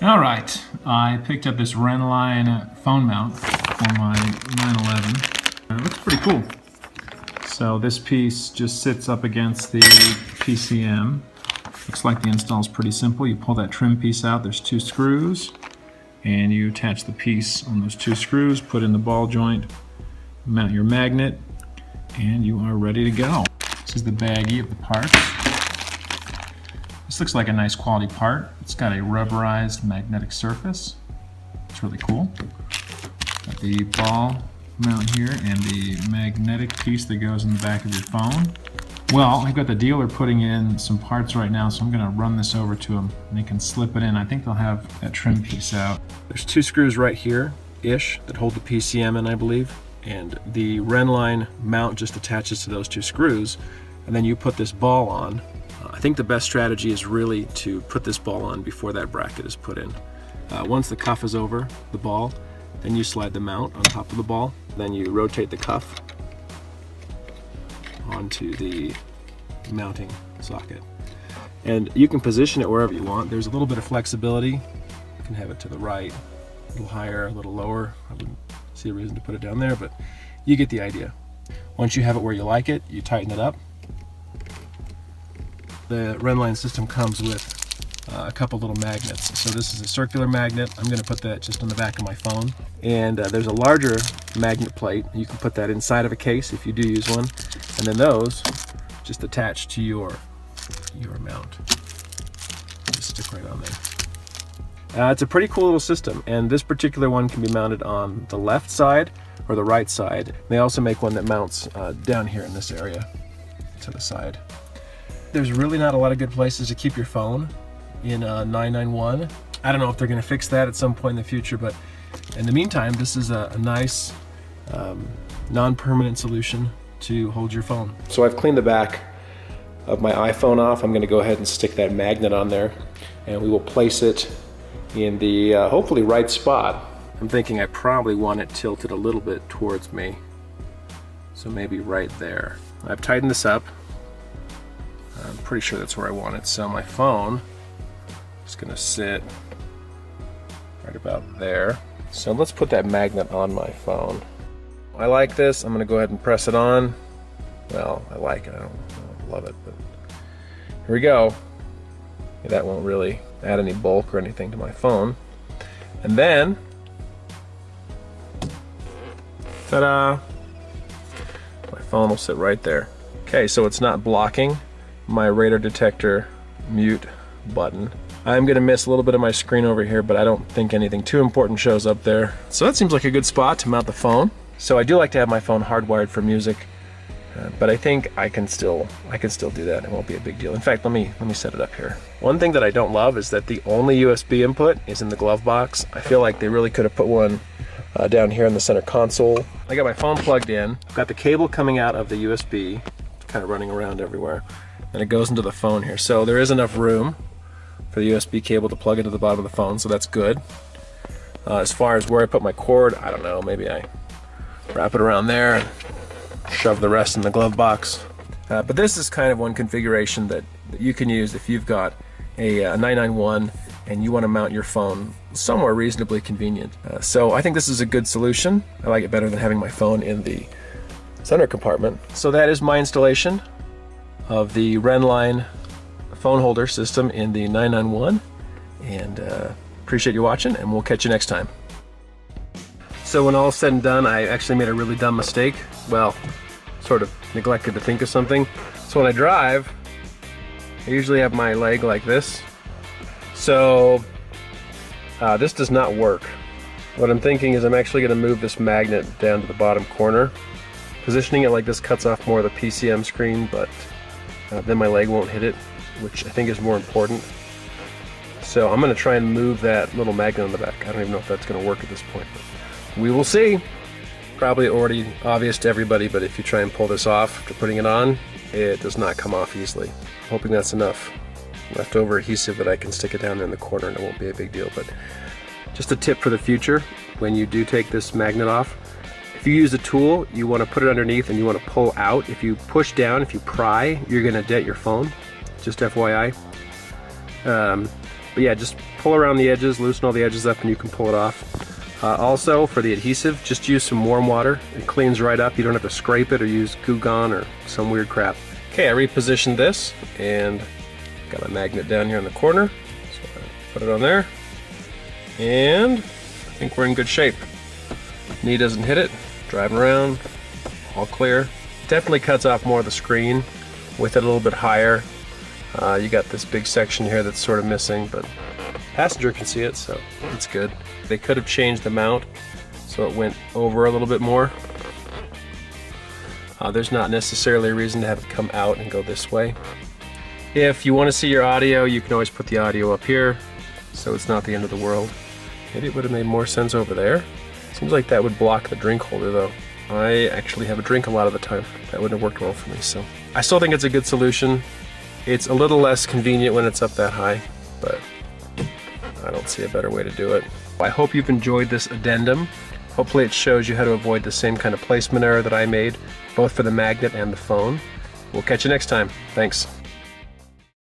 All right, I picked up this Rennline phone mount for my 911. It looks pretty cool. So this piece just sits up against the PCM. Looks like the install is pretty simple. You pull that trim piece out, there's 2 screws, and you attach the piece on those 2 screws, put in the ball joint, mount your magnet, and you are ready to go. This is the baggie of the parts. This looks like a nice quality part. It's got a rubberized magnetic surface. It's really cool. Got the ball mount here and the magnetic piece that goes in the back of your phone. Well, I've got the dealer putting in some parts right now, so I'm going to run this over to them and they can slip it in. I think they'll have that trim piece out. There's 2 screws right here-ish that hold the PCM in, I believe. And the Rennline mount just attaches to those 2 screws, and then you put this ball on. I think the best strategy is really to put this ball on before that bracket is put in. Once the cuff is over the ball, then you slide the mount on top of the ball, then you rotate the cuff onto the mounting socket. And you can position it wherever you want. There's a little bit of flexibility. You can have it to the right, a little higher, a little lower. I wouldn't see a reason to put it down there, but you get the idea. Once you have it where you like it, you tighten it up. The Rennline system comes with a couple little magnets. So this is a circular magnet. I'm going to put that just on the back of my phone. And there's a larger magnet plate. You can put that inside of a case if you do use one. And then those just attach to your mount. Just stick right on there. It's a pretty cool little system, and this particular one can be mounted on the left side or the right side. They also make one that mounts down here in this area to the side. There's really not a lot of good places to keep your phone in 991. I don't know if they're going to fix that at some point in the future, but in the meantime, this is a nice non-permanent solution to hold your phone. So I've cleaned the back of my iPhone off. I'm going to go ahead and stick that magnet on there, and we will place it in the hopefully right spot. I'm thinking I probably want it tilted a little bit towards me, so maybe right there. I've tightened this up. I'm pretty sure that's where I want it. So my phone is going to sit right about there. So let's put that magnet on my phone. I like this. I'm going to go ahead and press it on. Well, I like it. I don't love it, but here we go. That won't really add any bulk or anything to my phone. And then, ta-da! My phone will sit right there. Okay, so it's not blocking my radar detector mute button. I'm gonna miss a little bit of my screen over here, but I don't think anything too important shows up there. So that seems like a good spot to mount the phone. So I do like to have my phone hardwired for music, but I think I can still do that. It won't be a big deal. In fact, let me set it up here. One thing that I don't love is that the only USB input is in the glove box. I feel like they really could have put one down here in the center console. I got my phone plugged in. I've got the cable coming out of the USB, kind of running around everywhere, and it goes into the phone here. So there is enough room for the USB cable to plug into the bottom of the phone, so that's good. As far as where I put my cord, I don't know, maybe I wrap it around there and shove the rest in the glove box. But this is kind of one configuration that you can use if you've got a 991 and you want to mount your phone somewhere reasonably convenient. So I think this is a good solution. I like it better than having my phone in the center compartment. So that is my installation of the Rennline phone holder system in the 991, and appreciate you watching, and we'll catch you next time. So when all is said and done, I actually made a really dumb mistake. Well, sort of neglected to think of something. So when I drive, I usually have my leg like this. So this does not work. What I'm thinking is I'm actually going to move this magnet down to the bottom corner. Positioning it like this cuts off more of the PCM screen, but then my leg won't hit it, which I think is more important. So I'm going to try and move that little magnet on the back. I don't even know if that's going to work at this point, but we will see. Probably already obvious to everybody, but if you try and pull this off after putting it on, it does not come off easily. Hoping that's enough leftover adhesive that I can stick it down in the corner and it won't be a big deal. But just a tip for the future, when you do take this magnet off, if you use a tool, you want to put it underneath and you want to pull out. If you push down, if you pry, you're going to dent your phone. Just FYI. But yeah, just pull around the edges, loosen all the edges up, and you can pull it off. Also, for the adhesive, just use some warm water. It cleans right up. You don't have to scrape it or use Goo Gone or some weird crap. Okay, I repositioned this and got my magnet down here in the corner. So I put it on there. And I think we're in good shape. Knee doesn't hit it. Driving around, all clear. Definitely cuts off more of the screen with it a little bit higher. You got this big section here that's sort of missing, but passenger can see it, so it's good. They could have changed the mount so it went over a little bit more. There's not necessarily a reason to have it come out and go this way. If you want to see your audio, you can always put the audio up here, so it's not the end of the world. Maybe it would have made more sense over there. Seems like that would block the drink holder though. I actually have a drink a lot of the time. That wouldn't have worked well for me, so. I still think it's a good solution. It's a little less convenient when it's up that high, but I don't see a better way to do it. I hope you've enjoyed this addendum. Hopefully it shows you how to avoid the same kind of placement error that I made, both for the magnet and the phone. We'll catch you next time. Thanks.